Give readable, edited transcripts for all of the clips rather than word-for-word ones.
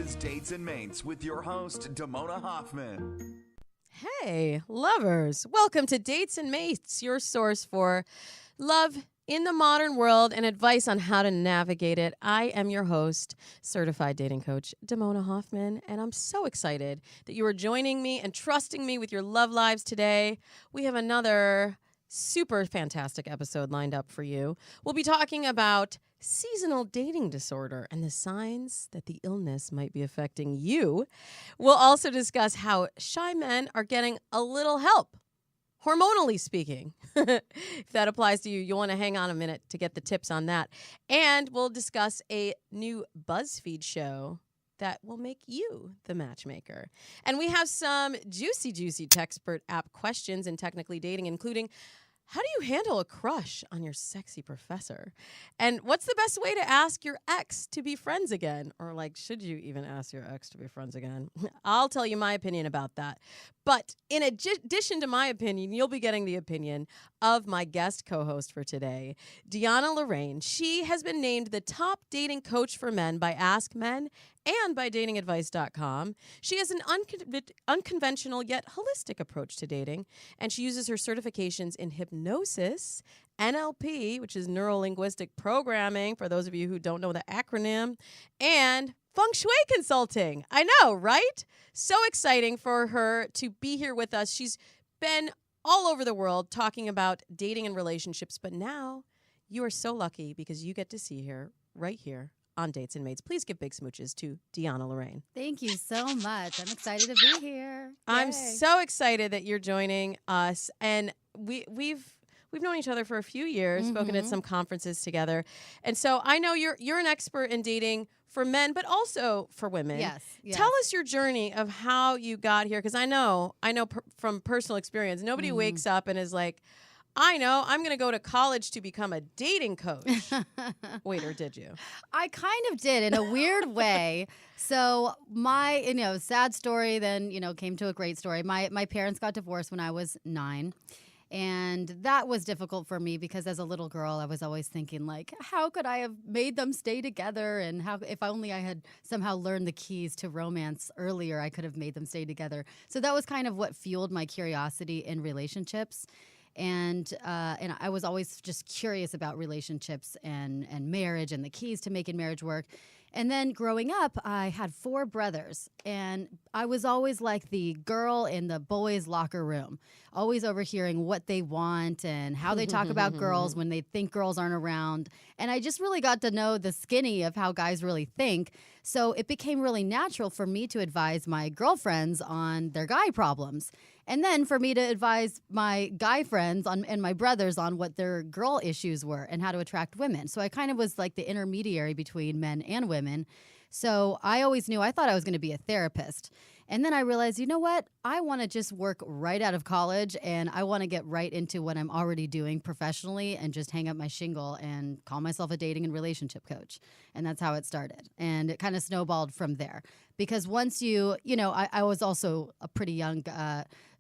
is Dates and Mates with your host, Damona Hoffman. Hey, lovers. Welcome to Dates and Mates, your source for love in the modern world and advice on how to navigate it. I am your host, certified dating coach, Damona Hoffman, and I'm so excited that you are joining me and trusting me with your love lives today. We have another super fantastic episode lined up for you. We'll be talking about seasonal dating disorder and the signs that the illness might be affecting you. We'll also discuss how shy men are getting a little help, hormonally speaking. If that applies to you, you'll want to hang on a minute to get the tips on that. And we'll discuss a new Buzzfeed show that will make you the matchmaker. And we have some juicy Textpert App questions in technically dating, including how do you handle a crush on your sexy professor? And what's the best way to ask your ex to be friends again? Or should you even ask your ex to be friends again? I'll tell you my opinion about that. But in addition to my opinion, you'll be getting the opinion of my guest co-host for today, Deanna Lorraine. She has been named the top dating coach for men by Ask Men and by datingadvice.com. She has an unconventional yet holistic approach to dating, and she uses her certifications in hypnosis, NLP, which is neuro-linguistic programming, for those of you who don't know the acronym, and feng shui consulting. I know, right? So exciting for her to be here with us. She's been all over the world talking about dating and relationships, but now you are so lucky because you get to see her right here on Dates and Mates. Please give big smooches to Deanna Lorraine. Thank you so much. I'm excited to be here. Yay. I'm so excited that you're joining us, and we've known each other for a few years, spoken at some conferences together, and so I know you're an expert in dating for men, but also for women. Yes. Tell us your journey of how you got here, because I know from personal experience, nobody wakes up and is like, I know, I'm going to go to college to become a dating coach. Wait, or did you? I kind of did in a weird way. So my, sad story then, came to a great story. My parents got divorced when I was 9. And that was difficult for me because as a little girl, I was always thinking, how could I have made them stay together? And how, if only I had somehow learned the keys to romance earlier, I could have made them stay together. So that was kind of what fueled my curiosity in relationships. And I was always just curious about relationships and marriage and the keys to making marriage work. And then growing up, I had 4 brothers, and I was always like the girl in the boys' locker room, always overhearing what they want and how they talk about girls when they think girls aren't around. And I just really got to know the skinny of how guys really think. So it became really natural for me to advise my girlfriends on their guy problems. And then for me to advise my guy friends and my brothers on what their girl issues were and how to attract women. So I kind of was like the intermediary between men and women. So I always knew, I thought I was going to be a therapist. And then I realized, you know what? I want to just work right out of college, and I want to get right into what I'm already doing professionally and just hang up my shingle and call myself a dating and relationship coach. And that's how it started. And it kind of snowballed from there. Because once I was also a pretty young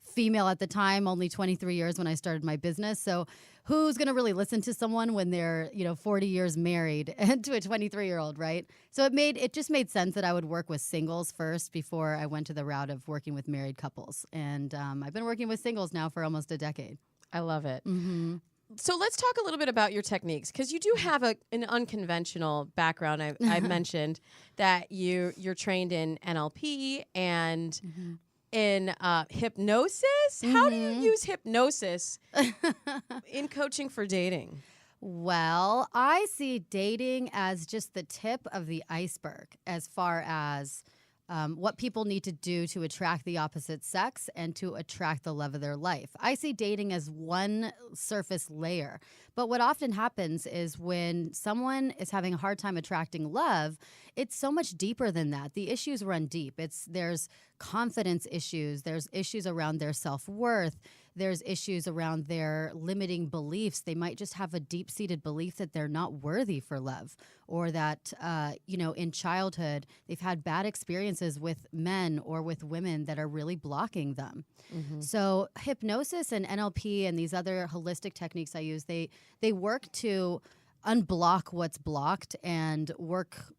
female at the time, only 23 years when I started my business. So who's going to really listen to someone when they're, 40 years married and to a 23-year-old, right? So it just made sense that I would work with singles first before I went to the route of working with married couples. And I've been working with singles now for almost a decade. I love it. Mm-hmm. So let's talk a little bit about your techniques, because you do have an unconventional background. I mentioned that you're trained in NLP and in hypnosis. How do you use hypnosis in coaching for dating? Well, I see dating as just the tip of the iceberg as far as what people need to do to attract the opposite sex and to attract the love of their life. I see dating as one surface layer. But what often happens is when someone is having a hard time attracting love, it's so much deeper than that. The issues run deep. There's confidence issues. There's issues around their self-worth. There's issues around their limiting beliefs. They might just have a deep-seated belief that they're not worthy for love, or that, in childhood, they've had bad experiences with men or with women that are really blocking them. Mm-hmm. So hypnosis and NLP and these other holistic techniques I use, they work to unblock what's blocked and work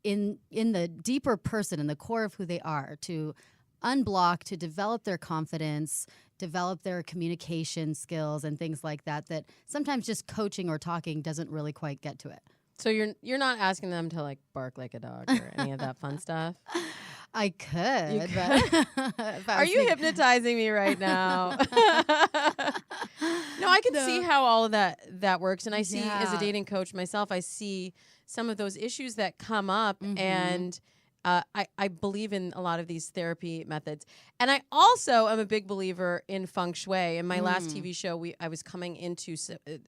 in the deeper person, in the core of who they are, to unblock, to develop their confidence, develop their communication skills and things like that, that sometimes just coaching or talking doesn't really quite get to it. So you're not asking them to like bark like a dog or any of that fun stuff? I could. Are you hypnotizing me right now? No, I can see how all of that works. And I see, as a dating coach myself, I see some of those issues that come up. And I believe in a lot of these therapy methods. And I also am a big believer in feng shui. In my last TV show, I was coming into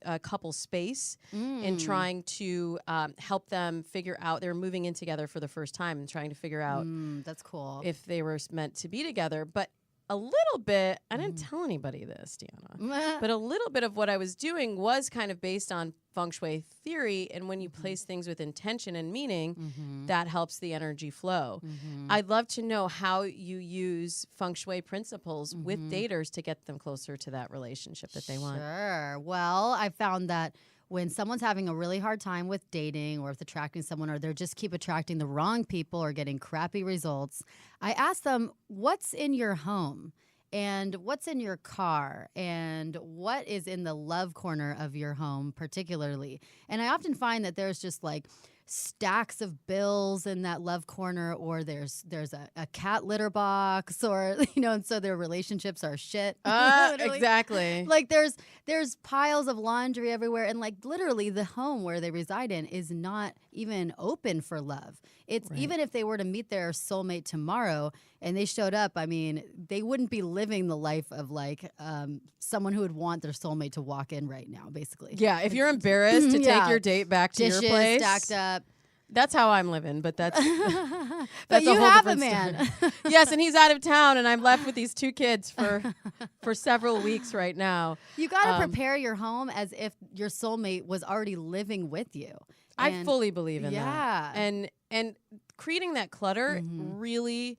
a couple space and trying to help them figure out, they were moving in together for the first time and trying to figure out that's cool. if they were meant to be together. But a little bit, I didn't tell anybody this, Deanna, but a little bit of what I was doing was kind of based on feng shui theory. And when you place things with intention and meaning, that helps the energy flow. I'd love to know how you use feng shui principles with daters to get them closer to that relationship that they want. Sure. Well, I found that when someone's having a really hard time with dating or with attracting someone, or they just keep attracting the wrong people or getting crappy results, I ask them, what's in your home? And what's in your car? And what is in the love corner of your home particularly? And I often find that there's just like stacks of bills in that love corner, or there's a cat litter box, or and so their relationships are shit. Exactly. Like there's piles of laundry everywhere, and like literally the home where they reside in is not even open for love. It's even if they were to meet their soulmate tomorrow and they showed up, I mean, they wouldn't be living the life of like someone who would want their soulmate to walk in right now, basically. Yeah, if you're embarrassed to take your date back to Dishes your place, stacked up. That's how I'm living, but that's but you a whole have a different man. story. Yes, and he's out of town, and I'm left with these 2 kids for several weeks right now. You got to prepare your home as if your soulmate was already living with you. I fully believe in that. And creating that clutter really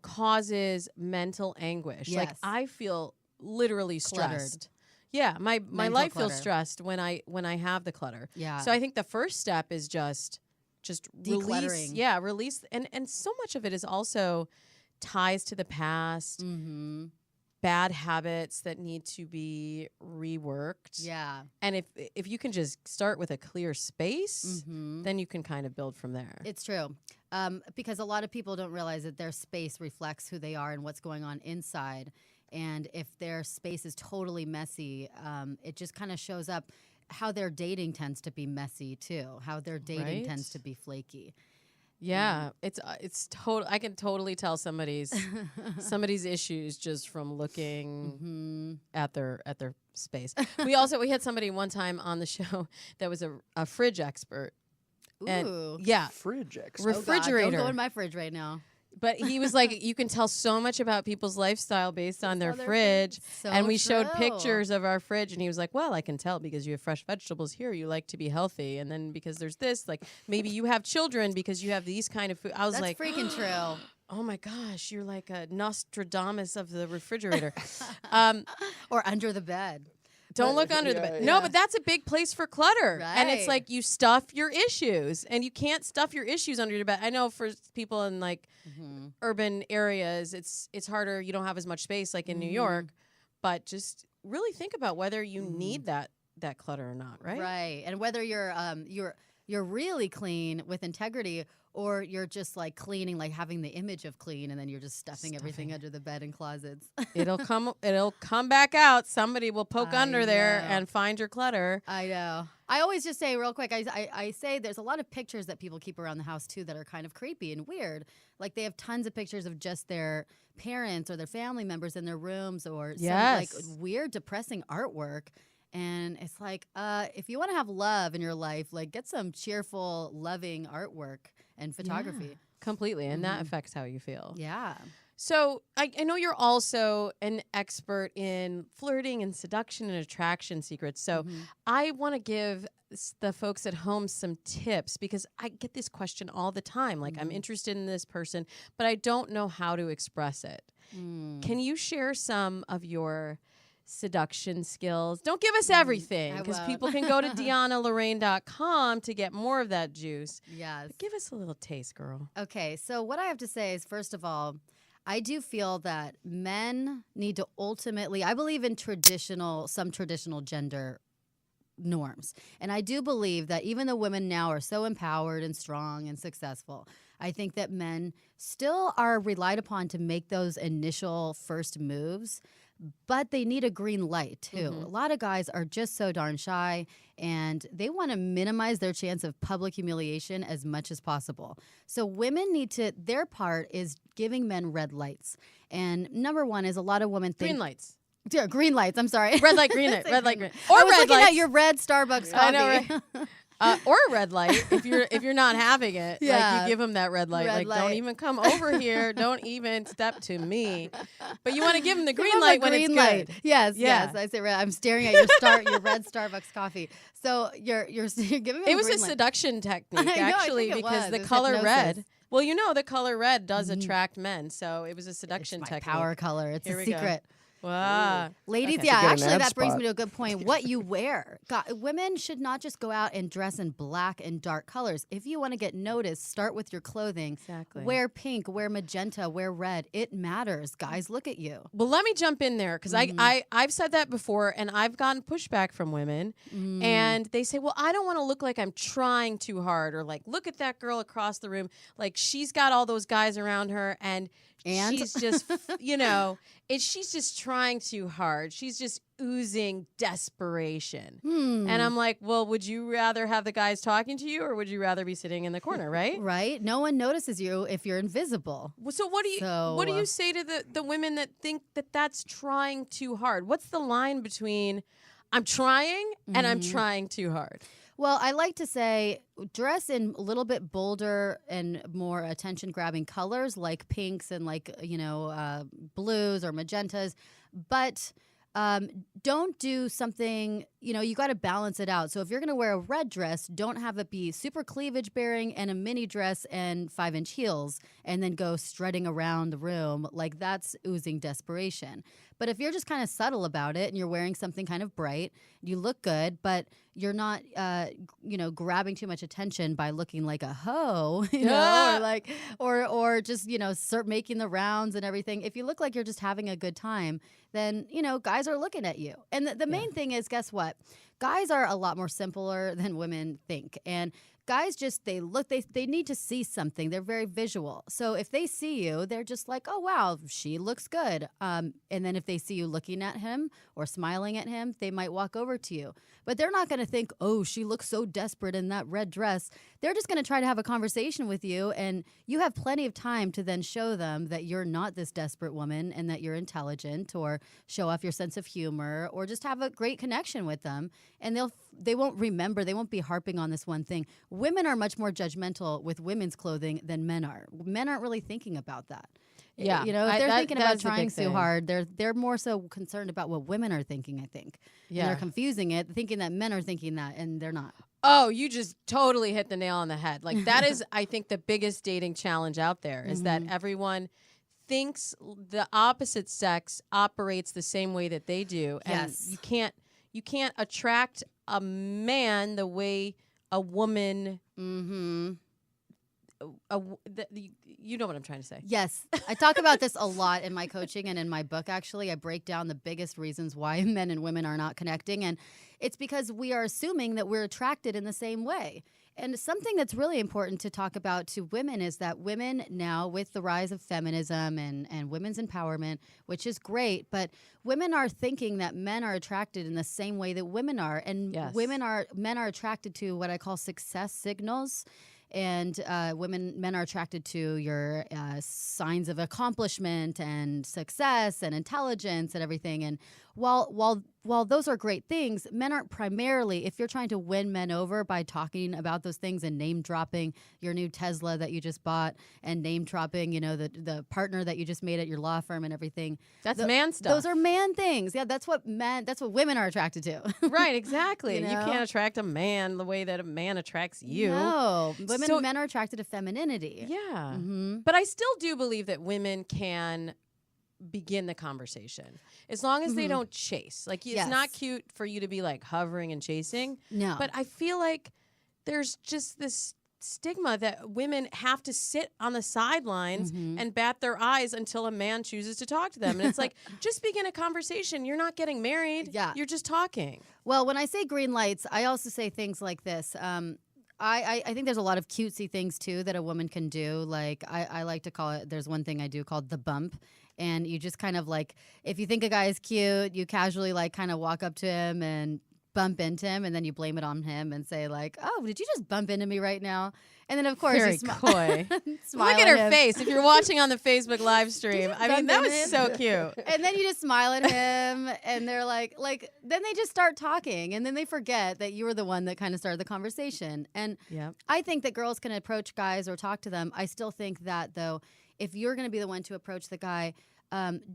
causes mental anguish. Yes. Like I feel literally Cluttered. stressed. Yeah, my life clutter. feels stressed when I have the clutter. Yeah. So I think the first step is just Decluttering. release. Yeah, release, and so much of it is also ties to the past, bad habits that need to be reworked. Yeah. And if you can just start with a clear space, then you can kind of build from there. It's true. Because a lot of people don't realize that their space reflects who they are and what's going on inside. And if their space is totally messy, it just kind of shows up how their dating tends to be messy too, how their dating tends to be flaky. Yeah, it's total. I can totally tell somebody's issues just from looking at their space. We had somebody one time on the show that was a fridge expert. Ooh. And yeah, Fridge expert. refrigerator. Don't go in my fridge right now. But he was like, you can tell so much about people's lifestyle based on their fridge. So and we showed true. pictures of our fridge, and he was like, well, I can tell because you have fresh vegetables here. You like to be healthy. And then because there's this, like maybe you have children because you have these kind of food. I was That's like, freaking true. oh my gosh, you're like a Nostradamus of the refrigerator. Or under the bed. Don't look under the bed. No, but that's a big place for clutter. And it's Right. like you stuff your issues, and you can't stuff your issues under your bed. I know for people in like urban areas, it's harder. You don't have as much space like in New York, but just really think about whether you need that clutter or not, right? Right. And whether you're really clean with integrity, or you're just like cleaning, like having the image of clean, and then you're just stuffing everything under the bed and closets. It'll come back out. Somebody will poke under there know. and find your clutter. I know. I always just say real quick, I say there's a lot of pictures that people keep around the house too that are kind of creepy and weird. Like they have tons of pictures of just their parents or their family members in their rooms, or some like weird depressing artwork. And it's like, if you want to have love in your life, like get some cheerful, loving artwork and photography. Yeah, completely. And that affects how you feel. Yeah. So I know you're also an expert in flirting and seduction and attraction secrets. So I want to give the folks at home some tips, because I get this question all the time. Like I'm interested in this person, but I don't know how to express it. Can you share some of your seduction skills. Don't give us everything, because people can go to DeannaLorraine.com to get more of that juice. Yes. But give us a little taste, girl. Okay, so what I have to say is, first of all, I do feel that men need to ultimately, I believe in some traditional gender norms. And I do believe that even though women now are so empowered and strong and successful, I think that men still are relied upon to make those initial first moves, but they need a green light too. A lot of guys are just so darn shy, and they want to minimize their chance of public humiliation as much as possible. So women need to, their part is giving men red lights. And number one is, a lot of women think— Green lights. Yeah, green lights. I'm sorry. Red light, green light, red light, green. Or Or I was red looking lights. at your red Starbucks coffee. I know, right? Or a red light if you're not having it. Yeah. Like, you give them that red light. Red Like, light. don't even come over here. Don't even step to me. But you want to give them the Give green them a light when it's green light. good. Yes, Yeah. yes. I say red. I'm staring at your red Starbucks coffee. So you're giving me It was a green light. seduction technique, I know, I actually, think it because was. the It was color hypnosis. red. Well, you know, the color red does attract men, so it was a seduction It's my technique. power color. It's Here a we go. secret. Wow. Ladies, Okay. yeah, Get an actually, ad that brings spot. me to a good point. What you wear. Women should not just go out and dress in black and dark colors. If you want to get noticed, start with your clothing. Exactly. Wear pink, wear magenta, wear red. It matters. Guys, look at you. Well, let me jump in there, because I've said that before, and I've gotten pushback from women, and they say, well, I don't want to look like I'm trying too hard, or like, look at that girl across the room, like she's got all those guys around her, and she's just, she's just trying too hard. She's just oozing desperation. And I'm like, well, would you rather have the guys talking to you, or would you rather be sitting in the corner, right? Right? No one notices you if you're invisible. Well, so what do you say to the women that think that that's trying too hard? What's the line between I'm trying and I'm trying too hard? Well, I like to say dress in a little bit bolder and more attention-grabbing colors, like pinks and like, blues or magentas. But don't do something, you got to balance it out. So if you're going to wear a red dress, don't have it be super cleavage-bearing and a mini dress and 5-inch heels and then go strutting around the room. Like, that's oozing desperation. But if you're just kind of subtle about it and you're wearing something kind of bright, you look good, but you're not, grabbing too much attention by looking like a hoe, or just, start making the rounds and everything. If you look like you're just having a good time, then, guys are looking at you. And the main thing is, guess what? Guys are a lot more simpler than women think. And guys just, they need to see something. They're very visual. So if they see you, they're just like, oh, wow, she looks good. And then if they see you looking at him or smiling at him, they might walk over to you. But they're not going to think, oh, she looks so desperate in that red dress. They're just going to try to have a conversation with you. And you have plenty of time to then show them that you're not this desperate woman and that you're intelligent, or show off your sense of humor, or just have a great connection with them. And they won't remember. They won't be harping on this one thing. Women are much more judgmental with women's clothing than men are. Men aren't really thinking about that. Yeah. If they're thinking about is the big trying too thing. hard, they're more so concerned about what women are thinking, I think. Yeah. And they're confusing it, thinking that men are thinking that, and they're not. Oh, you just totally hit the nail on the head. Like, that is, I think, the biggest dating challenge out there, is that everyone thinks the opposite sex operates the same way that they do. And Yes. you can't attract a man the way a woman you know what I'm trying to say. Yes. I talk about this a lot in my coaching and in my book, actually. I break down the biggest reasons why men and women are not connecting. And it's because we are assuming that we're attracted in the same way. And something that's really important to talk about to women is that women now, with the rise of feminism and women's empowerment, which is great, but women are thinking that men are attracted in the same way that women are. And Yes. men are attracted to what I call success signals. And men are attracted to your signs of accomplishment and success and intelligence and everything. And while those are great things, men aren't primarily, if you're trying to win men over by talking about those things and name dropping your new Tesla that you just bought and name dropping, the partner that you just made at your law firm and everything. That's man stuff. Those are man things. Yeah, that's what women are attracted to. Right, exactly. You You know? can't attract a man the way that a man attracts you. No, So- men are attracted to femininity. Yeah. Mm-hmm. But I still do believe that women can begin the conversation. As long as they don't chase. Like, it's not cute for you to be like hovering and chasing. No. But I feel like there's just this stigma that women have to sit on the sidelines and bat their eyes until a man chooses to talk to them. And it's like, just begin a conversation. You're not getting married. Yeah. You're just talking. Well, when I say green lights, I also say things like this. I think there's a lot of cutesy things, too, that a woman can do. Like, I like to call it, there's one thing I do called the bump. And you just kind of like, if you think a guy is cute, you casually like kind of walk up to him and bump into him, and then you blame it on him and say like, "Oh, did you just bump into me right now?" And then of course, very coy. Look at her face. If you're watching on the Facebook live stream, I mean, that was so cute. And then you just smile at him, and they're like, then they just start talking, and then they forget that you were the one that kind of started the conversation. And I think that girls can approach guys or talk to them. I still think that though, if you're going to be the one to approach the guy,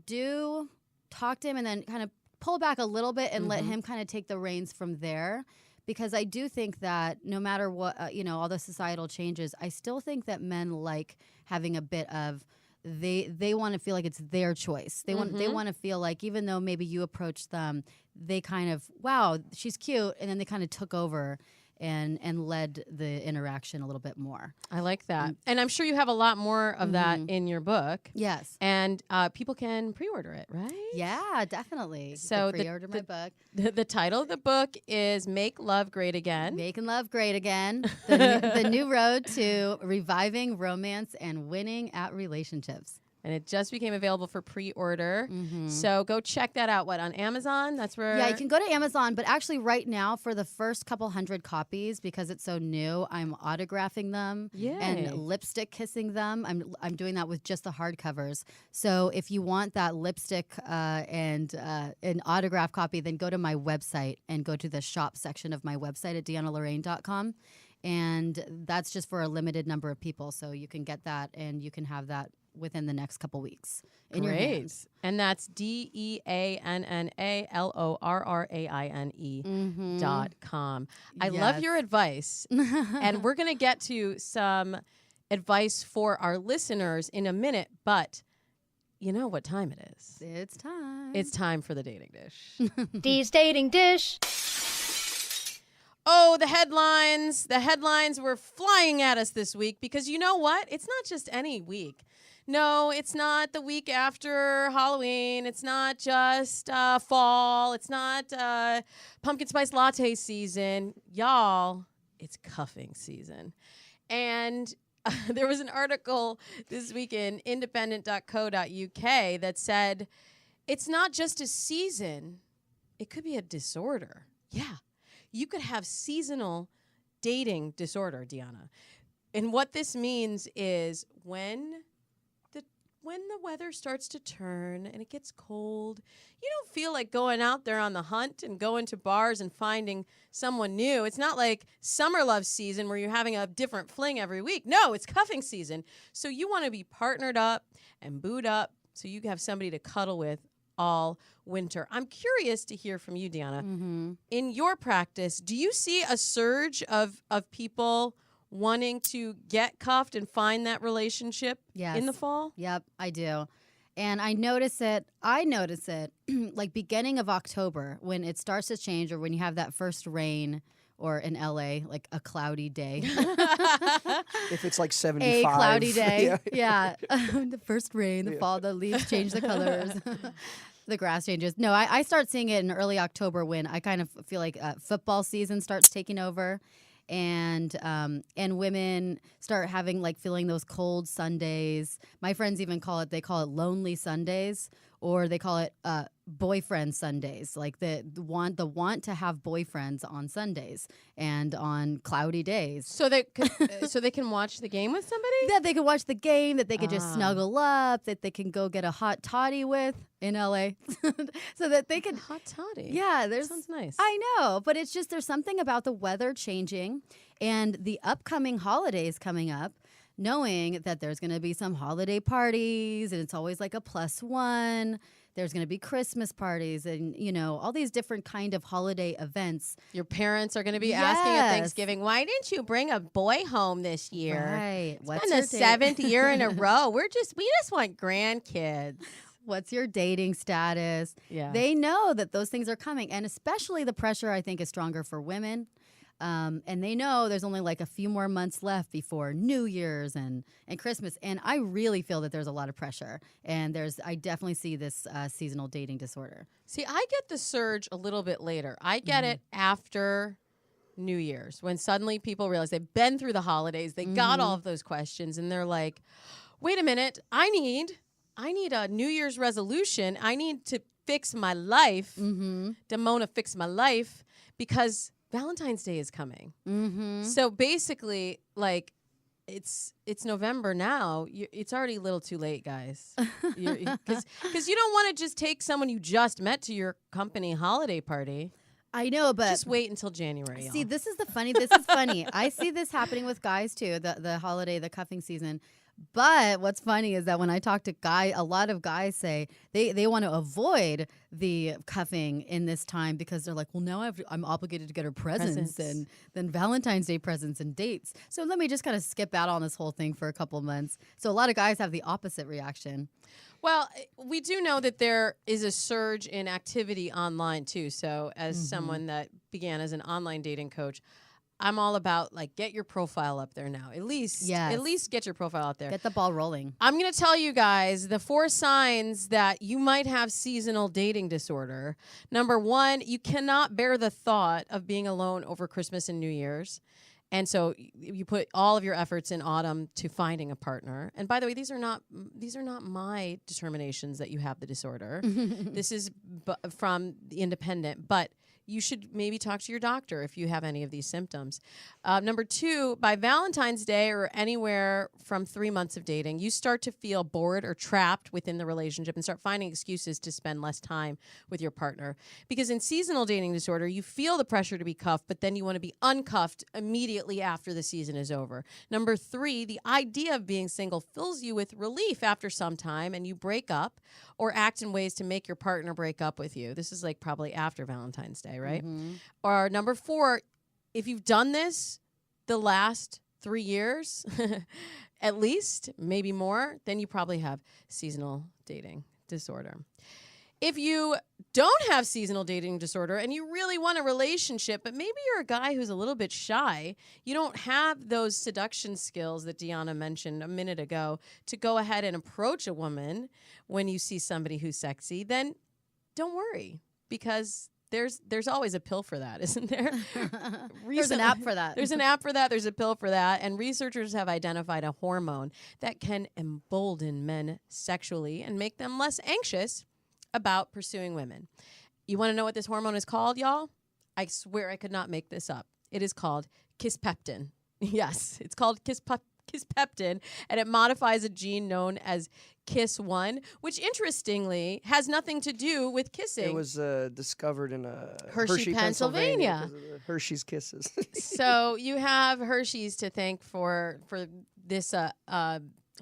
do talk to him and then kind of pull back a little bit and let him kind of take the reins from there, because I do think that no matter what, all the societal changes, I still think that men like having a bit of they want to feel like it's their choice. They want to feel like even though maybe you approached them, they kind of, wow, she's cute, and then they kind of took over and led the interaction a little bit more. I like that. And I'm sure you have a lot more of that in your book. Yes. And people can pre-order it, right? Yeah, definitely. So you can pre-order my book. The title of the book is Make Love Great Again. Making Love Great Again. The new road to reviving romance and winning at relationships. And it just became available for pre-order. So go check that out. What, on Amazon? That's where... Yeah, you can go to Amazon. But actually right now, for the first couple hundred copies, because it's so new, I'm autographing them and lipstick kissing them. I'm doing that with just the hardcovers. So if you want that lipstick and an autograph copy, then go to my website and go to the shop section of my website at DeannaLorraine.com. And that's just for a limited number of people. So you can get that and you can have that within the next couple weeks in your hands. And that's DeannaLorraine.com. I love your advice. And we're going to get to some advice for our listeners in a minute, but you know what time it is. It's time. It's time for the dating dish. Dee's dating dish. Oh, the headlines. The headlines were flying at us this week because you know what? It's not just any week. No, it's not the week after Halloween. It's not just fall. It's not pumpkin spice latte season. Y'all, it's cuffing season. And there was an article this week in independent.co.uk that said, it's not just a season. It could be a disorder. Yeah. You could have seasonal dating disorder, Deanna. And what this means is when the weather starts to turn and it gets cold, you don't feel like going out there on the hunt and going to bars and finding someone new. It's not like summer love season where you're having a different fling every week. No, it's cuffing season. So you want to be partnered up and booed up so you have somebody to cuddle with all winter. I'm curious to hear from you, Deanna. In your practice, do you see a surge of people wanting to get cuffed and find that relationship in the fall? Yep, I do. And I notice it like beginning of October when it starts to change, or when you have that first rain, or in LA, like a cloudy day. If it's like 75. A cloudy day. Yeah. The first rain, the fall, the leaves change the colors. The grass changes. No, I start seeing it in early October when I kind of feel like football season starts taking over. And women start feeling those cold Sundays. My friends even call it lonely Sundays, or they call it boyfriend Sundays, like the want to have boyfriends on Sundays and on cloudy days. So they can watch the game with somebody? That they can watch the game, that they can just snuggle up, that they can go get a hot toddy with in LA. So that they can hot toddy. Yeah, sounds nice. I know, but it's just there's something about the weather changing and the upcoming holidays coming up, knowing that there's going to be some holiday parties and it's always like a +1. There's going to be Christmas parties and, all these different kind of holiday events. Your parents are going to be asking at Thanksgiving, why didn't you bring a boy home this year? Right. It's been the 7th year in a row. We just want grandkids. What's your dating status? Yeah. They know that those things are coming. And especially the pressure, I think, is stronger for women. And they know there's only like a few more months left before New Year's and Christmas. And I really feel that there's a lot of pressure. And I definitely see this seasonal dating disorder. See, I get the surge a little bit later. I get it after New Year's, when suddenly people realize they've been through the holidays, they got all of those questions, and they're like, wait a minute, I need a New Year's resolution. I need to fix my life. Damona, fix my life, because Valentine's Day is coming. So basically, like, it's November now. It's already a little too late, guys. Because you don't want to just take someone you just met to your company holiday party. I know, but just wait until January. See, y'all. this is funny. I see this happening with guys too, the holiday, the cuffing season. But what's funny is that when I talk to a lot of guys say they want to avoid the cuffing in this time because they're like, well, now I'm obligated to get her presents and then Valentine's Day presents and dates. So let me just kind of skip out on this whole thing for a couple of months. So a lot of guys have the opposite reaction. Well, we do know that there is a surge in activity online too. So as someone that began as an online dating coach, I'm all about, like, get your profile up there now. At least get your profile out there. Get the ball rolling. I'm going to tell you guys the 4 signs that you might have seasonal dating disorder. Number 1, you cannot bear the thought of being alone over Christmas and New Year's. And so you put all of your efforts in autumn to finding a partner. And by the way, these are not my determinations that you have the disorder. This is from the Independent, but you should maybe talk to your doctor if you have any of these symptoms. Number 2, by Valentine's Day or anywhere from 3 months of dating, you start to feel bored or trapped within the relationship and start finding excuses to spend less time with your partner. Because in seasonal dating disorder, you feel the pressure to be cuffed, but then you want to be uncuffed immediately after the season is over. Number 3, the idea of being single fills you with relief after some time, and you break up or act in ways to make your partner break up with you. This is like probably after Valentine's Day, right? Or number 4, if you've done this the last 3 years, at least, maybe more, then you probably have seasonal dating disorder. If you don't have seasonal dating disorder and you really want a relationship, but maybe you're a guy who's a little bit shy, you don't have those seduction skills that Deanna mentioned a minute ago to go ahead and approach a woman when you see somebody who's sexy, then don't worry, because there's always a pill for that, isn't there? There's an app for that. There's an app for that. There's a pill for that. And researchers have identified a hormone that can embolden men sexually and make them less anxious about pursuing women. You want to know what this hormone is called, y'all? I swear I could not make this up. It is called Kisspeptin. Yes, it's called Kisspeptin, and it modifies a gene known as KISS1, which interestingly has nothing to do with kissing. It was discovered in Hershey, Pennsylvania. because of the Hershey's Kisses. So you have Hershey's to thank for this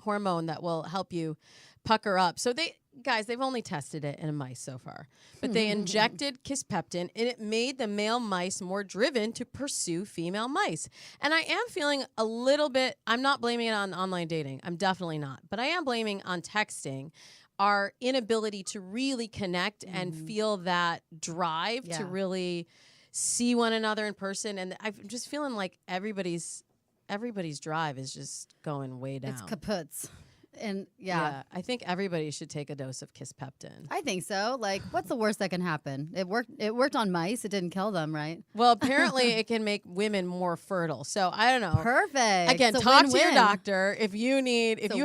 hormone that will help you pucker up. So they've only tested it in mice so far, but they injected Kisspeptin, and it made the male mice more driven to pursue female mice. And I am feeling a little bit, I'm not blaming it on online dating. I'm definitely not, but I am blaming on texting our inability to really connect and feel that drive to really see one another in person. And I'm just feeling like everybody's drive is just going way down. It's kaputs. And I think everybody should take a dose of Kisspeptin. I think so. Like, what's the worst that can happen? It worked on mice. It didn't kill them, right? Well, apparently it can make women more fertile. So I don't know. Perfect. Again, it's a talk to win-win. your doctor if you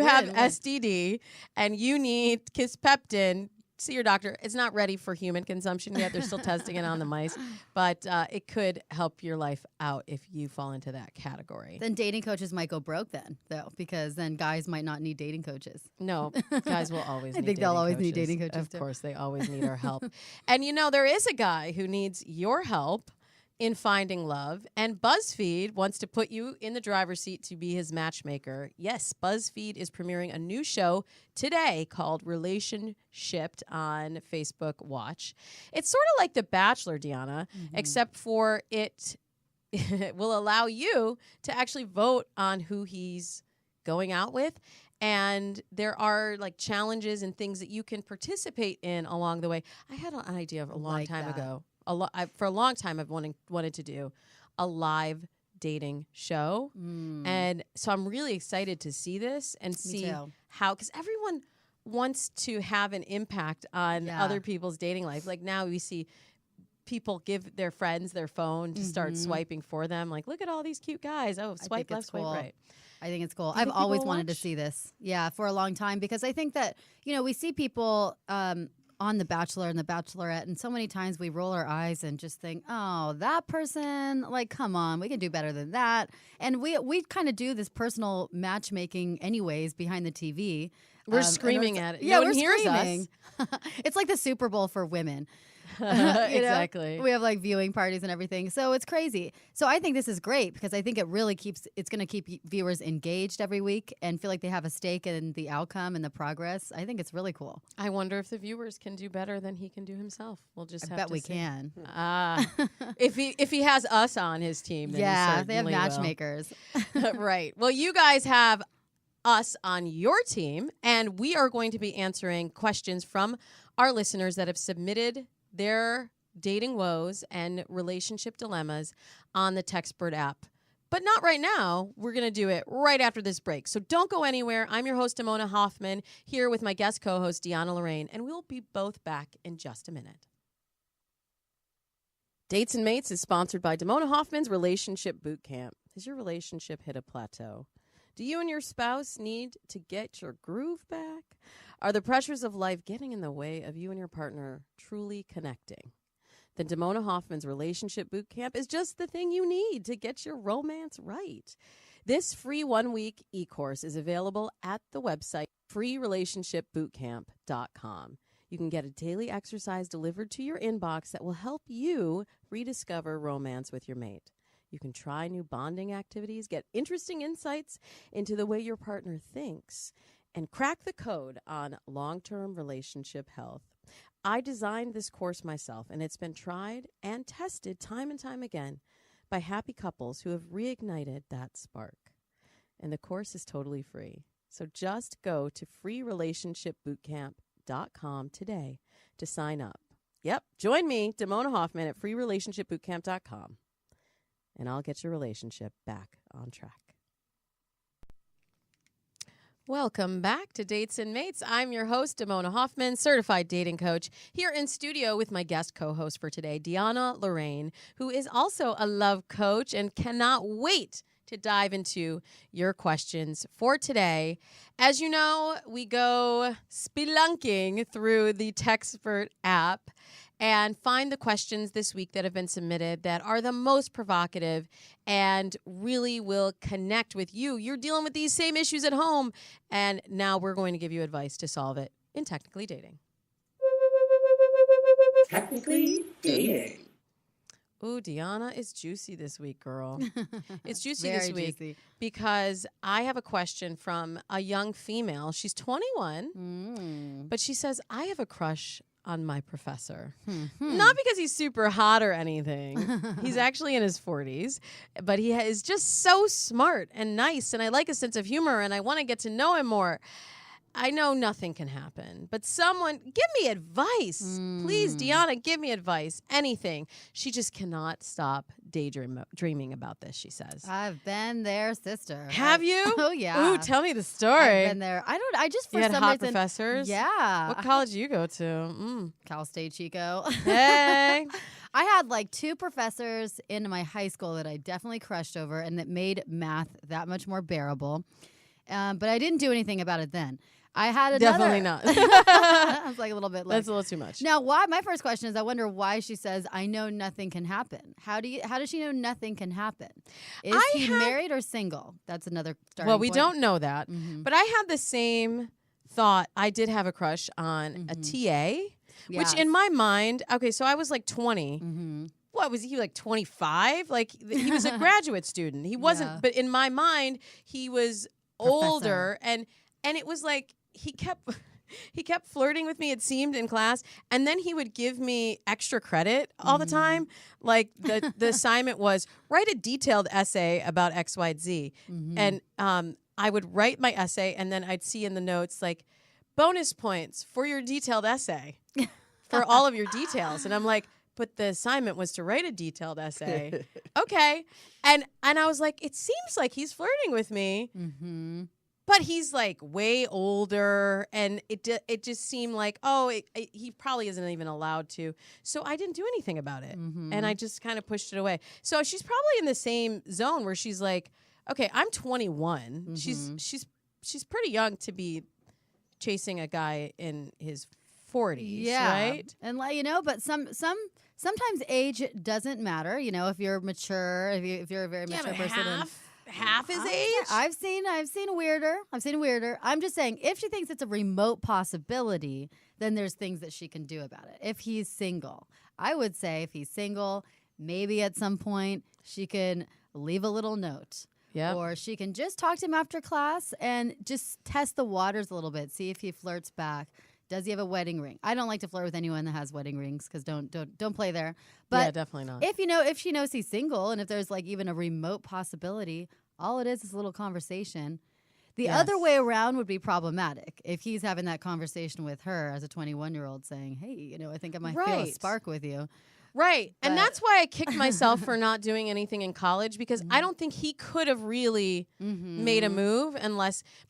have STD and you need Kisspeptin. See your doctor. It's not ready for human consumption yet. They're still testing it on the mice, but it could help your life out if you fall into that category. Then dating coaches might go broke then, though, because then guys might not need dating coaches. No, guys will always I need think they'll dating always need coaches. dating coaches, Of too. course, they always need our help. And there is a guy who needs your help in finding love, and Buzzfeed wants to put you in the driver's seat to be his matchmaker. Yes, Buzzfeed is premiering a new show today called Relationshipped on Facebook Watch. It's sort of like The Bachelor, Deanna, except for it will allow you to actually vote on who he's going out with And there are like challenges and things that you can participate in along the way. I had an idea of a long Like time that. ago. For a long time, I've wanted to do a live dating show. And so I'm really excited to see this and see too. how, because everyone wants to have an impact on Yeah. other people's dating life. Like now we see people give their friends their phone to start swiping for them. Like, look at all these cute guys. Oh, swipe left, it's swipe cool. right. I think it's cool. Do you I've think always people wanted to watch? see this. Yeah, for a long time because I think that, we see people on The Bachelor and The Bachelorette, and so many times we roll our eyes and just think, oh, that person, like, come on, we can do better than that. And we kind of do this personal matchmaking anyways behind the TV. We're screaming at it. Yeah, No one we're hears screaming. It's like the Super Bowl for women. Exactly. We have like viewing parties and everything. So it's crazy. So I think this is great because I think it's going to keep viewers engaged every week and feel like they have a stake in the outcome and the progress. I think it's really cool. I wonder if the viewers can do better than he can do himself. We'll just I have bet to we see. can. If he has us on his team, then Yeah, he they have certainly will. matchmakers. Right. Well, you guys have us on your team, and we are going to be answering questions from our listeners that have submitted their dating woes and relationship dilemmas on the Textpert app. But not right now. We're going to do it right after this break. So don't go anywhere. I'm your host, Damona Hoffman, here with my guest co-host, Deanna Lorraine, and we'll be both back in just a minute. Dates and Mates is sponsored by Damona Hoffman's Relationship Boot Camp. Has your relationship hit a plateau? Do you and your spouse need to get your groove back? Are the pressures of life getting in the way of you and your partner truly connecting? Then Damona Hoffman's Relationship Boot Camp is just the thing you need to get your romance right. This free 1-week e-course is available at the website freerelationshipbootcamp.com. You can get a daily exercise delivered to your inbox that will help you rediscover romance with your mate. You can try new bonding activities, get interesting insights into the way your partner thinks, and crack the code on long-term relationship health. I designed this course myself, and it's been tried and tested time and time again by happy couples who have reignited that spark. And the course is totally free. So just go to freerelationshipbootcamp.com today to sign up. Yep, join me, Damona Hoffman, at freerelationshipbootcamp.com. And I'll get your relationship back on track. Welcome back to Dates and Mates. I'm your host, Damona Hoffman, certified dating coach, here in studio with my guest co-host for today, Deanna Lorraine, who is also a love coach and cannot wait to dive into your questions for today. As you know, we go spelunking through the Textpert app and find the questions this week that have been submitted that are the most provocative and really will connect with you. You're dealing with these same issues at home, and now we're going to give you advice to solve it in Technically Dating. Technically Dating. Ooh, Deanna is juicy this week, girl. It's juicy Very this week juicy. because I have a question from a young female. She's 21, but she says, I have a crush on my professor. Not because he's super hot or anything. He's actually in his 40s, but he is just so smart and nice, and I like his sense of humor, and I want to get to know him more. I know nothing can happen, but someone give me advice. Please, Deanna, give me advice. Anything. She just cannot stop daydreaming about this, she says. I've been there, sister. Have you? Oh, yeah. Ooh, tell me the story. I've been there. I just for You had some hot reason. professors? Yeah. What college do you go to? Cal State Chico. Hey. I had like 2 professors in my high school that I definitely crushed over and that made math that much more bearable. But I didn't do anything about it then. I had another. Definitely not. I was like a little bit like. That's a little too much. Now, why? My first question is, I wonder why she says, "I know nothing can happen." How does she know nothing can happen? Is he married or single? That's another starting Well, we point. don't know that. But I had the same thought. I did have a crush on a TA, which Yes. in my mind, okay, so I was like 20. What was he, like 25? Like he was a graduate student. He wasn't, Yeah. but in my mind, he was older, and it was like he kept flirting with me, it seemed, in class, and then he would give me extra credit all the time. Like the assignment was write a detailed essay about XYZ. And I would write my essay and then I'd see in the notes like bonus points for your detailed essay for all of your details. And I'm like, but the assignment was to write a detailed essay. Okay. And I was like, it seems like he's flirting with me. Mm-hmm. But he's like way older, and it just seemed like, he probably isn't even allowed to. So I didn't do anything about it, and I just kind of pushed it away. So she's probably in the same zone where she's like, okay, I'm 21. Mm-hmm. She's pretty young to be chasing a guy in his 40s, right? And but sometimes age doesn't matter. If you're mature, if you're a very mature person. Half his age? I've seen weirder. I'm just saying, if she thinks it's a remote possibility, then there's things that she can do about it. If he's single, I would say if he's single, maybe at some point she can leave a little note. Yeah. Or she can just talk to him after class and just test the waters a little bit, see if he flirts back. Does he have a wedding ring? I don't like to flirt with anyone that has wedding rings because don't play there. But yeah, definitely not. If she knows he's single and if there's like even a remote possibility, all it is a little conversation. The other way around would be problematic if he's having that conversation with her as a 21-year-old saying, hey, I think I might feel a spark with you. Right. And that's why I kicked myself for not doing anything in college because I don't think he could have really made a move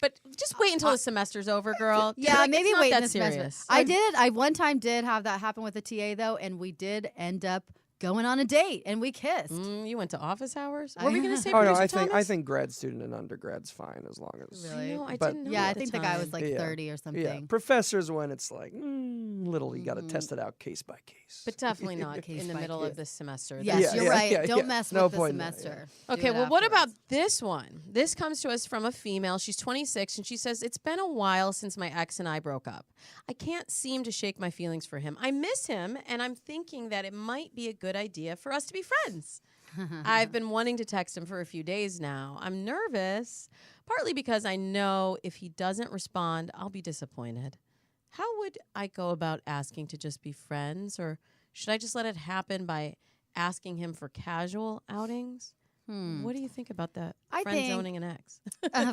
but just wait until the semester's over, girl. Yeah, like, maybe it's not wait that in the serious. semester. I one time did have that happen with a TA though, and we did end up going on a date and we kissed. You went to office hours? What were we going to say? Oh no, Producer I think grad student and undergrad's fine as long as. Really? I but didn't know yeah, at I think the guy was like 30 or something. Yeah, professors when it's like little, you got to test it out case by case. But definitely not Case in the by middle case. of the semester. Yes, you're right. Yeah, Don't mess no with the point in that, semester. Okay, well, what about this one? This comes to us from a female. She's 26, and she says, it's been a while since my ex and I broke up. I can't seem to shake my feelings for him. I miss him, and I'm thinking that it might be a good idea for us to be friends. I've been wanting to text him for a few days now. I'm nervous, partly because I know if he doesn't respond, I'll be disappointed. How would I go about asking to just be friends, or should I just let it happen by asking him for casual outings? What do you think about that? Friend zoning an ex.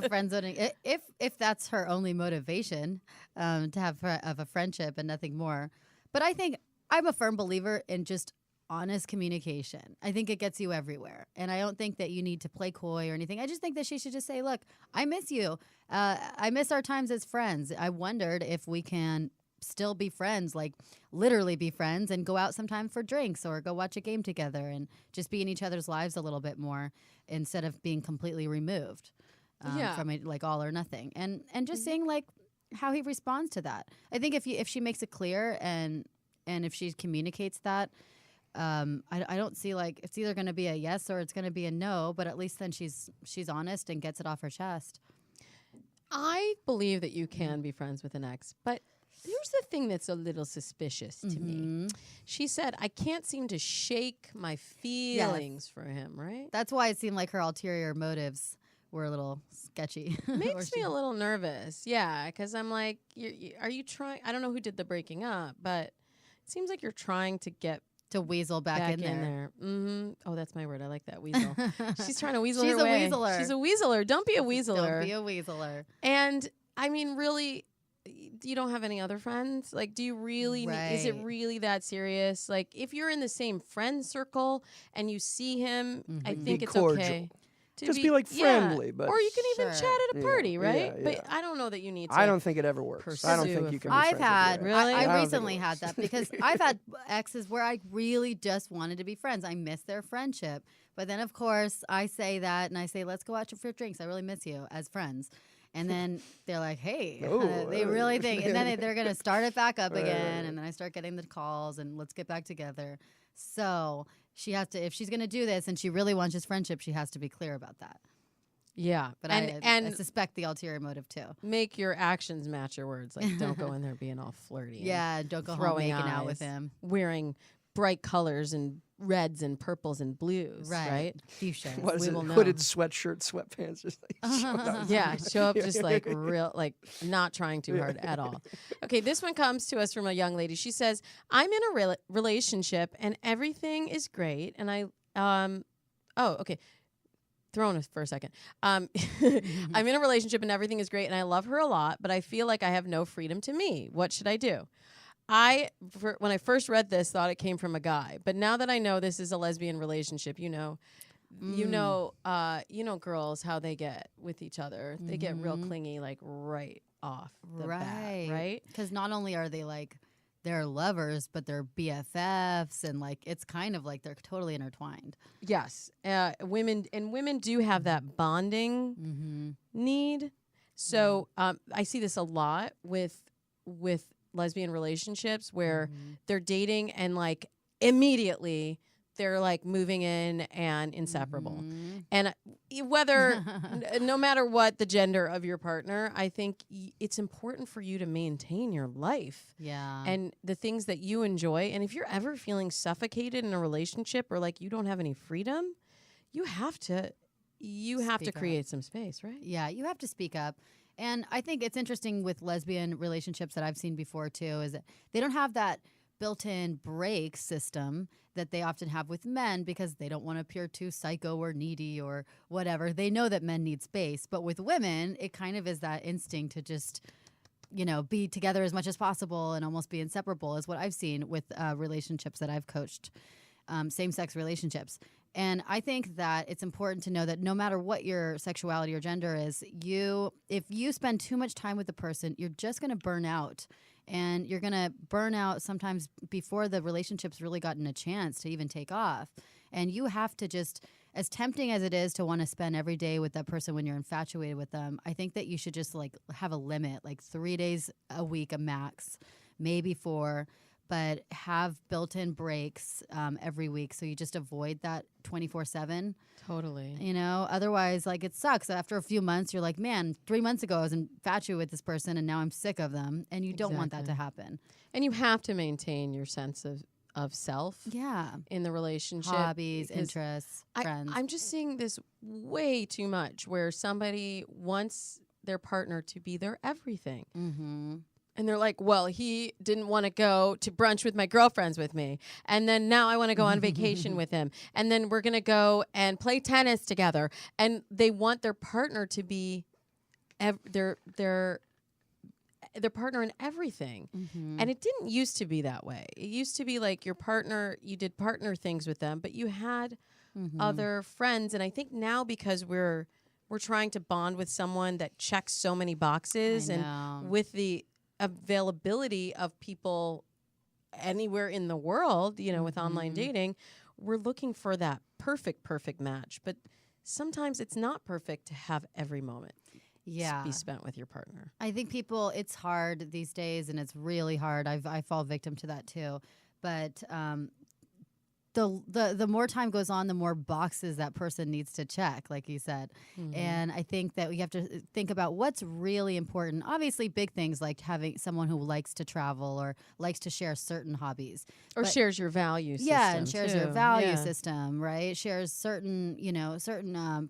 Friend zoning. If that's her only motivation to have a friendship and nothing more. But I think I'm a firm believer in just honest communication. I think it gets you everywhere. And I don't think that you need to play coy or anything. I just think that she should just say, look, I miss you. I miss our times as friends. I wondered if we can still be friends, like literally be friends and go out sometime for drinks or go watch a game together and just be in each other's lives a little bit more instead of being completely removed from it, like all or nothing. And just seeing like how he responds to that. I think if she makes it clear and if she communicates that, I don't see like it's either going to be a yes or it's going to be a no, but at least then she's honest and gets it off her chest. I believe that you can be friends with an ex, but here's the thing that's a little suspicious to me. She said, I can't seem to shake my feelings for him, right? That's why it seemed like her ulterior motives were a little sketchy. Makes me a little nervous. Yeah, because I'm like, are you trying? I don't know who did the breaking up, but it seems like you're trying to get to weasel back in there. Oh, that's my word. I like that, weasel. She's trying to weasel her way. She's a weaseler. She's a weaseler. Don't be a weaseler. Don't be a weaseler. And I mean, really, you don't have any other friends? Like, do you really is it really that serious? Like, if you're in the same friend circle and you see him, I think it's cordial. okay. Just be like friendly, but or you can even chat at a party, right? Yeah. But I don't know that you need to. I don't think it ever works. I don't think you can. I've had really. I recently had that because I've had exes where I really just wanted to be friends. I miss their friendship, but then of course I say that and I say, "Let's go out for drinks. I really miss you as friends." And then they're like, "Hey," they really think, and then they're gonna start it back up again, and then I start getting the calls and let's get back together. So she has to, if she's gonna do this and she really wants his friendship, she has to be clear about that. Yeah, but I suspect the ulterior motive too. Make your actions match your words. Like, don't go in there being all flirty. Yeah, don't go home making out with him, wearing bright colors and reds and purples and blues. Right? Fuchsia. What is we it? will know. Hooded sweatshirt, sweatpants, just like show up just like real, like not trying too hard at all. Okay, this one comes to us from a young lady. She says, "I'm in a relationship and everything is great, and I okay." thrown us for a second. I'm in a relationship and everything is great and I love her a lot, but I feel like I have no freedom to me. What should I do? When I first read this, thought it came from a guy, but now that I know this is a lesbian relationship, you know, girls, how they get with each other. They get real clingy, like right off the bat, right? Because not only are they like they're lovers, but they're BFFs, and like it's kind of like they're totally intertwined. Yes, women do have that bonding need. So I see this a lot with lesbian relationships where they're dating and like immediately they're like moving in and inseparable. And whether, no matter what the gender of your partner, I think it's important for you to maintain your life. Yeah. And the things that you enjoy. And if you're ever feeling suffocated in a relationship or like you don't have any freedom, you have to create some space, right? Yeah, you have to speak up. And I think it's interesting with lesbian relationships that I've seen before too, is that they don't have that built-in break system that they often have with men because they don't want to appear too psycho or needy or whatever. They know that men need space. But with women, it kind of is that instinct to just, you know, be together as much as possible and almost be inseparable is what I've seen with relationships that I've coached, same-sex relationships. And I think that it's important to know that no matter what your sexuality or gender is, if you spend too much time with the person, you're just going to burn out. And you're going to burn out sometimes before the relationship's really gotten a chance to even take off. And you have to just, as tempting as it is to want to spend every day with that person when you're infatuated with them, I think that you should just like have a limit, like 3 days a week, a max, maybe 4. But have built-in breaks every week so you just avoid that 24/7. Totally. You know, otherwise, like, it sucks. After a few months, you're like, man, 3 months ago I was infatuated with this person and now I'm sick of them. And you don't want that to happen. And you have to maintain your sense of self in the relationship. Hobbies, interests, friends. I'm just seeing this way too much where somebody wants their partner to be their everything. Mm-hmm. And they're like, well, he didn't want to go to brunch with my girlfriends with me. And then now I want to go on vacation with him. And then we're going to go and play tennis together. And they want their partner to be their partner in everything. And it didn't used to be that way. It used to be like your partner, you did partner things with them, but you had other friends. And I think now because we're trying to bond with someone that checks so many boxes and with the availability of people anywhere in the world, you know, with online dating, we're looking for that perfect match. But sometimes it's not perfect to have every moment be spent with your partner. I think it's hard these days, and it's really hard. I fall victim to that too. But the more time goes on, the more boxes that person needs to check, like you said. And I think that we have to think about what's really important. Obviously, big things like having someone who likes to travel or likes to share certain hobbies. Or shares your value system. Yeah, and shares your value system, right? Shares certain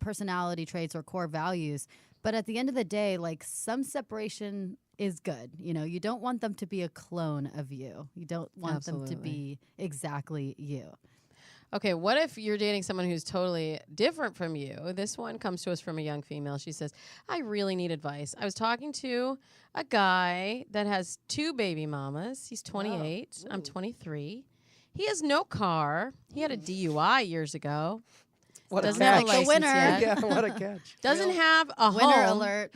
personality traits or core values. But at the end of the day, like, some separation is good. You know, you don't want them to be a clone of you. You don't want them to be exactly you. Okay, what if you're dating someone who's totally different from you? This one comes to us from a young female. She says, I really need advice. I was talking to a guy that has 2 baby mamas. He's 28. I'm 23. He has no car. He had a DUI years ago. Doesn't have a license yet. Yeah, what a catch. Doesn't have a Winner home. alert.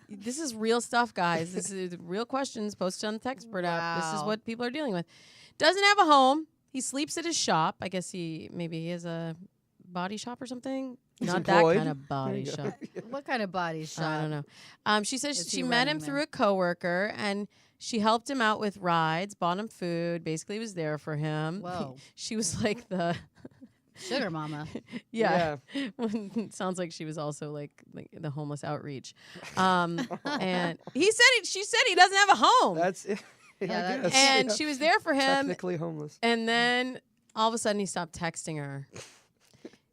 This is real stuff, guys. This is real questions posted on the Textpert App. This is what people are dealing with. Doesn't have a home. He sleeps at his shop. I guess he has a body shop or something. He's Not employed. that kind of body shop. What kind of body shop? I don't know. She says Is she he met him running through there? a coworker and she helped him out with rides, bought him food, basically was there for him. Whoa. She was like the Sugar mama. yeah. Sounds like she was also like the homeless outreach. And she said he doesn't have a home. That's it. Yeah, I guess. And she was there for him. Technically homeless. And then all of a sudden he stopped texting her.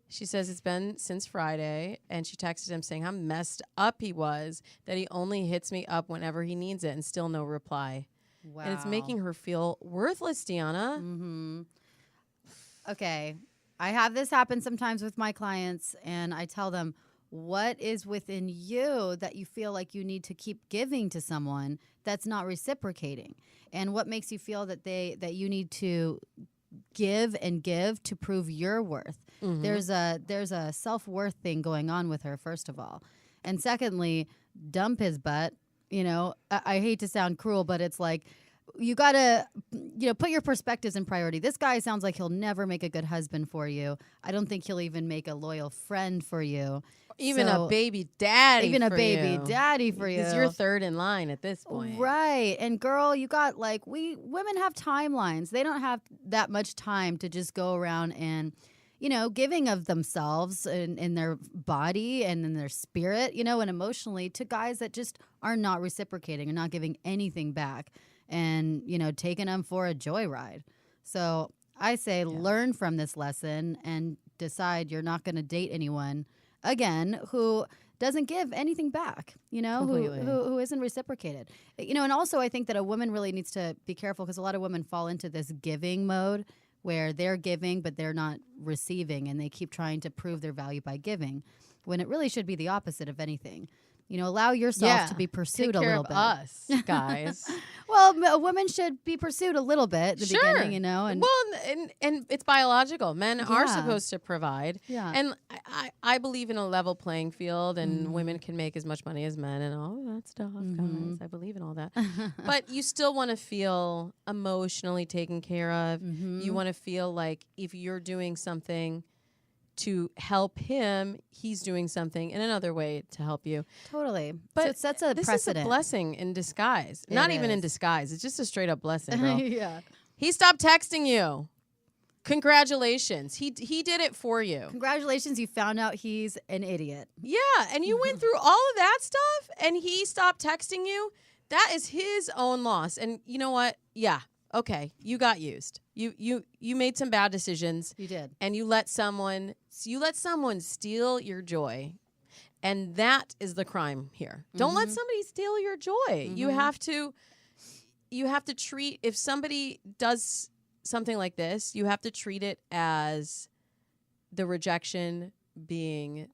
She says it's been since Friday, and she texted him saying how messed up he was, that he only hits me up whenever he needs it and still no reply. Wow. And it's making her feel worthless, Deanna. Okay. I have this happen sometimes with my clients, and I tell them, what is within you that you feel like you need to keep giving to someone that's not reciprocating? And what makes you feel that you need to give and give to prove your worth? Mm-hmm. There's a self-worth thing going on with her, first of all. And secondly, dump his butt. You know, I hate to sound cruel, but it's like, you got to, put your perspectives in priority. This guy sounds like he'll never make a good husband for you. I don't think he'll even make a loyal friend for you. Even a baby daddy Even a for baby you. daddy for you. Because you're third in line at this point. Right. And girl, you got women have timelines. They don't have that much time to just go around and, giving of themselves in their body and in their spirit, and emotionally to guys that just are not reciprocating and not giving anything back and, taking them for a joyride. So I say learn from this lesson and decide you're not going to date anyone again who doesn't give anything back, who isn't reciprocated. And also I think that a woman really needs to be careful because a lot of women fall into this giving mode where they're giving but they're not receiving, and they keep trying to prove their value by giving when it really should be the opposite of anything. Allow yourself to be pursued a little bit. Us, guys. Well, a woman should be pursued a little bit at the beginning, And and it's biological. Men are supposed to provide. Yeah. And I believe in a level playing field, and women can make as much money as men and all that stuff, guys. I believe in all that. But you still want to feel emotionally taken care of. You want to feel like if you're doing something to help him, he's doing something in another way to help you. Totally. But so it sets a this precedent. is a blessing in disguise. Not even in disguise. It's just a straight up blessing, girl. Yeah. He stopped texting you. Congratulations. He did it for you. Congratulations, you found out he's an idiot. Yeah, and you went through all of that stuff and he stopped texting you. That is his own loss. And you know what? Yeah. Okay, you got used. You made some bad decisions. You did. And you let someone steal your joy. And that is the crime here. Don't let somebody steal your joy. You have to treat, if somebody does something like this, you have to treat it as the rejection being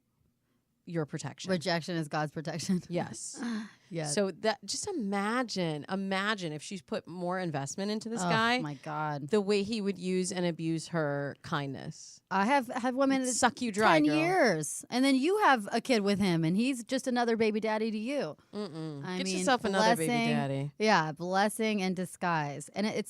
your protection. Rejection is God's protection. Yes. Yes. So that, just imagine if she's put more investment into this guy. Oh my God. The way he would use and abuse her kindness. I have women It'd that suck you dry, 10 girl. years, and then you have a kid with him, and he's just another baby daddy to you. Get yourself another baby daddy. Yeah, blessing in disguise, and it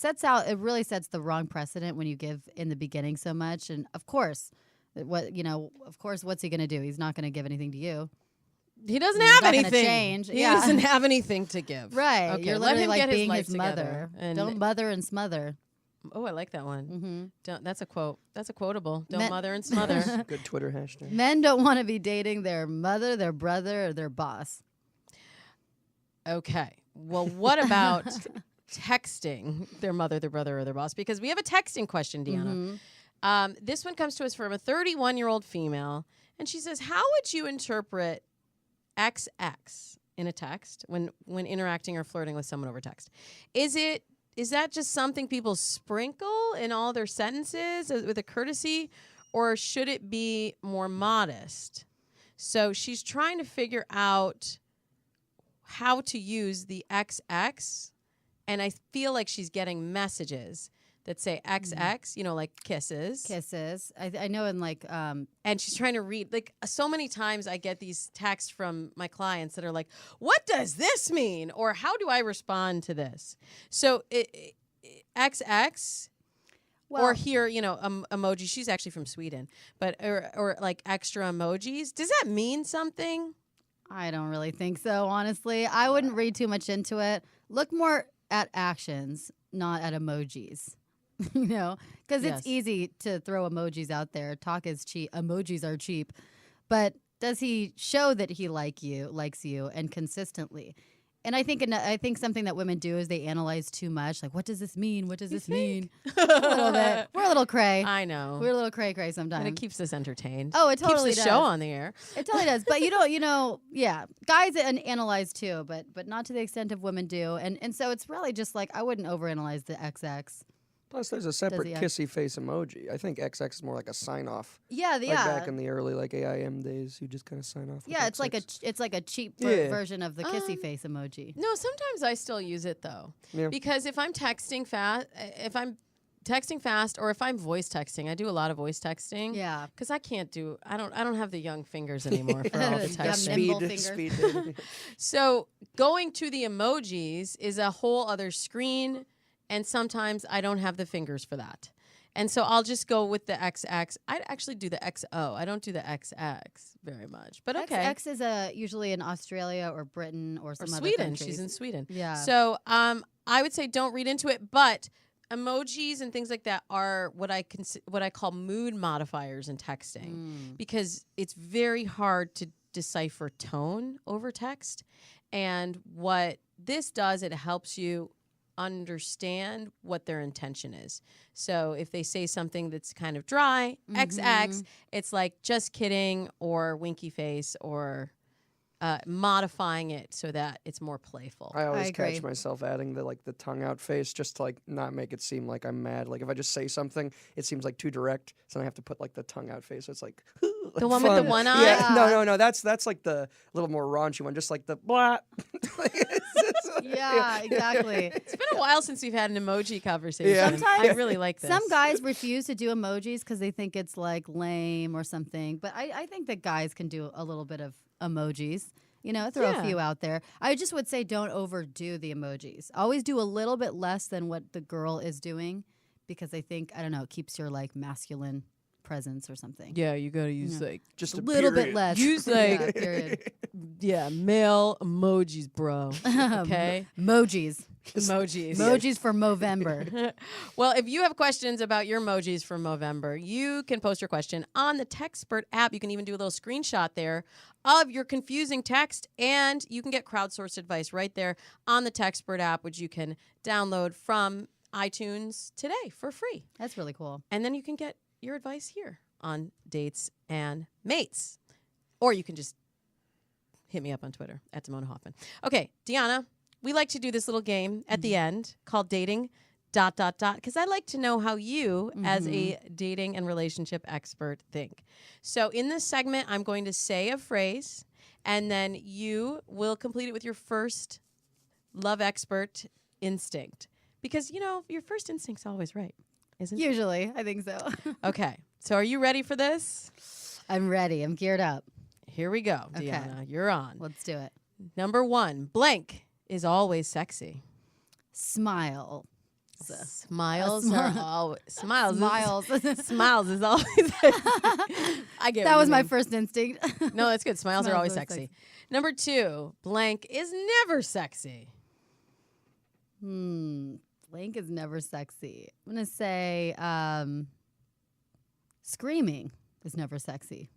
really sets the wrong precedent when you give in the beginning so much. And of course, what's he going to do? He's not going to give anything to you. He doesn't He's have not gonna anything. change. He Yeah. doesn't have anything to give. Right. Okay, You're let literally him like get being life his together. mother. And Don't mother and smother. Oh, I like that one. Mm-hmm. That's a quote. That's a quotable. Don't Men- mother and smother. Good Twitter hashtag. Men don't want to be dating their mother, their brother, or their boss. Okay. Well, what about texting their mother, their brother, or their boss? Because we have a texting question, Deanna. This one comes to us from a 31-year-old female, and she says, how would you interpret XX in a text when interacting or flirting with someone over text? Is that just something people sprinkle in all their sentences with a courtesy, or should it be more modest? So she's trying to figure out how to use the XX, and I feel like she's getting messages that say XX, like kisses. Kisses. I know in And she's trying to read, so many times I get these texts from my clients that are like, what does this mean? Or how do I respond to this? So XX, or here, emoji. She's actually from Sweden, but or like extra emojis. Does that mean something? I don't really think so, honestly. I wouldn't read too much into it. Look more at actions, not at emojis. Because Yes. it's easy to throw emojis out there. Talk is cheap. Emojis are cheap. But does he show that he likes you, and consistently? And I think something that women do is they analyze too much. Like, what does this mean? What does this mean? A little bit. We're a little cray. I know. We're a little cray sometimes. And it keeps us entertained. Oh, it totally keeps the does. show on the air. It totally does. But yeah, guys analyze too, but not to the extent of women do. And so it's really just like, I wouldn't overanalyze the XX. Plus, there's a separate he kissy face emoji. I think XX is more like a sign off. Yeah, Like back in the early AIM days, you just kind of sign off. Yeah, with XX. it's like a cheap version of the kissy face emoji. No, sometimes I still use it though. Yeah. Because if I'm texting fast, or if I'm voice texting, I do a lot of voice texting. Yeah. Because I don't have the young fingers anymore for all the Yeah, texting. nimble fingers. Speed dating. So going to the emojis is a whole other screen, and sometimes I don't have the fingers for that. And so I'll just go with the XX. I actually do the XO. I don't do the XX very much. But okay. X is usually in Australia or Britain or some other Sweden. countries. She's in Sweden. Yeah. So I would say don't read into it, but emojis and things like that are what I call mood modifiers in texting, because it's very hard to decipher tone over text. And what this does, it helps you understand what their intention is. So if they say something that's kind of dry, XX, it's like just kidding or winky face, or modifying it so that it's more playful. I always agree. catch myself adding the tongue out face just to not make it seem like I'm mad. Like if I just say something, it seems like too direct, so I have to put the tongue out face. So it's like The one with the one eye? Yeah, no. That's like the little more raunchy one, just like the blah. Yeah, exactly. It's been a while since we've had an emoji conversation. Yeah. Sometimes I really like this. Some guys refuse to do emojis because they think it's like lame or something. But I think that guys can do a little bit of emojis. Throw a few out there. I just would say don't overdo the emojis. Always do a little bit less than what the girl is doing, because I think, it keeps your masculine presence or something. Yeah, you got to use just A little bit period. less. Use Yeah, period. male emojis, bro. Okay? Emojis. Emojis. Emojis for Movember. Well, if you have questions about your emojis for Movember, you can post your question on the Textpert app. You can even do a little screenshot there of your confusing text, and you can get crowdsourced advice right there on the Textpert app, which you can download from iTunes today for free. That's really cool. And then you can get your advice here on Dates and Mates. Or you can just hit me up on Twitter at Demona Hoffman. Okay, Deanna, we like to do this little game at the end called Dating ... because I like to know how you, as a dating and relationship expert, think. So in this segment, I'm going to say a phrase, and then you will complete it with your first love expert instinct. Because, your first instinct's always right, isn't it? Usually, I think so. Okay, so are you ready for this? I'm ready. I'm geared up. Here we go, Okay. Deanna. You're on. Let's do it. Number 1, blank is always sexy. Smile. Smiles are always smiles. Smiles. Smiles is always. I get That what was you my mean. first instinct. No, that's good. Smiles are Smiles always are sexy. sexy. Number 2, blank is never sexy. Blank is never sexy. I'm going to say screaming is never sexy.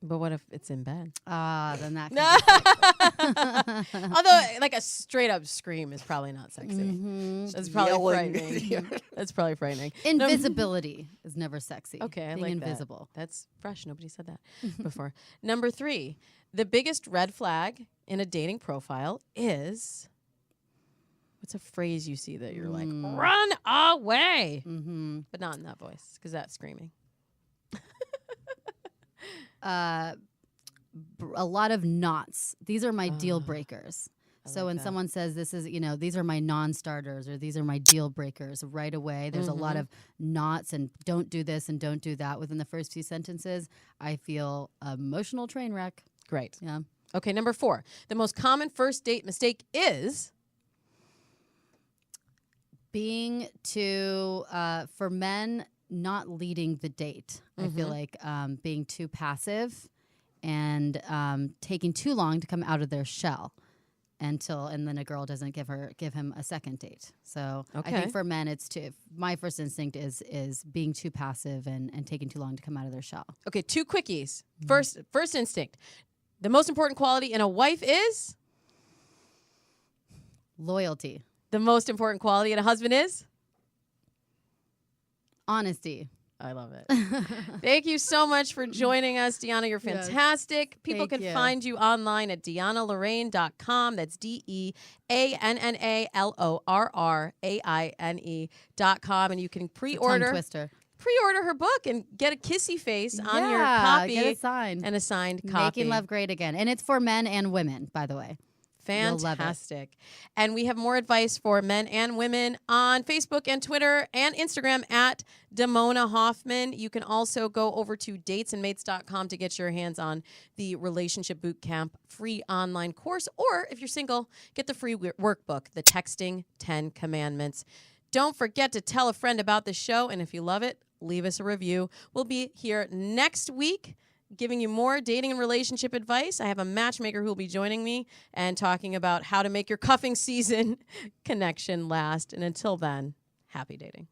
But what if it's in bed? Then that can be Although, like a straight up scream is probably not sexy. Mm-hmm. That's probably Yelling. frightening. That's probably frightening. Invisibility is never sexy. Okay, I Being like invisible. that. That's fresh. Nobody said that before. Number 3, the biggest red flag in a dating profile is. What's a phrase you see that you're like, run away? Mm-hmm. But not in that voice, because that's screaming. A lot of knots. These are my deal breakers. So like when that. someone says this is, these are my non-starters or these are my deal breakers, right away there's a lot of knots and don't do this and don't do that within the first few sentences. I feel emotional train wreck. Great. Yeah. Okay, number 4. The most common first date mistake is Being too, for men, not leading the date. I feel like being too passive and taking too long to come out of their shell and then a girl doesn't give him a second date. So I Okay. think for men, my first instinct is being too passive and taking too long to come out of their shell. okay. 2 quickies. First instinct. The most important quality in a wife is Loyalty, the most important quality in a husband is. honesty. I love it. Thank you so much for joining us, Deanna. You're Yes. fantastic. People Thank can you. find you online at DeannaLorraine.com. That's DeAnnalorraine.com. And you can Tongue pre-order twister. her book and get a kissy face on your Yeah, copy get it signed. and a signed copy. Making Love Great Again. And it's for men and women, by the way. You'll love it. Fantastic. And we have more advice for men and women on Facebook and Twitter and Instagram at Damona Hoffman. You can also go over to datesandmates.com to get your hands on the Relationship Bootcamp free online course. Or if you're single, get the free workbook, The Texting 10 Commandments. Don't forget to tell a friend about the show. And if you love it, leave us a review. We'll be here next week giving you more dating and relationship advice. I have a matchmaker who will be joining me and talking about how to make your cuffing season connection last. And until then, happy dating.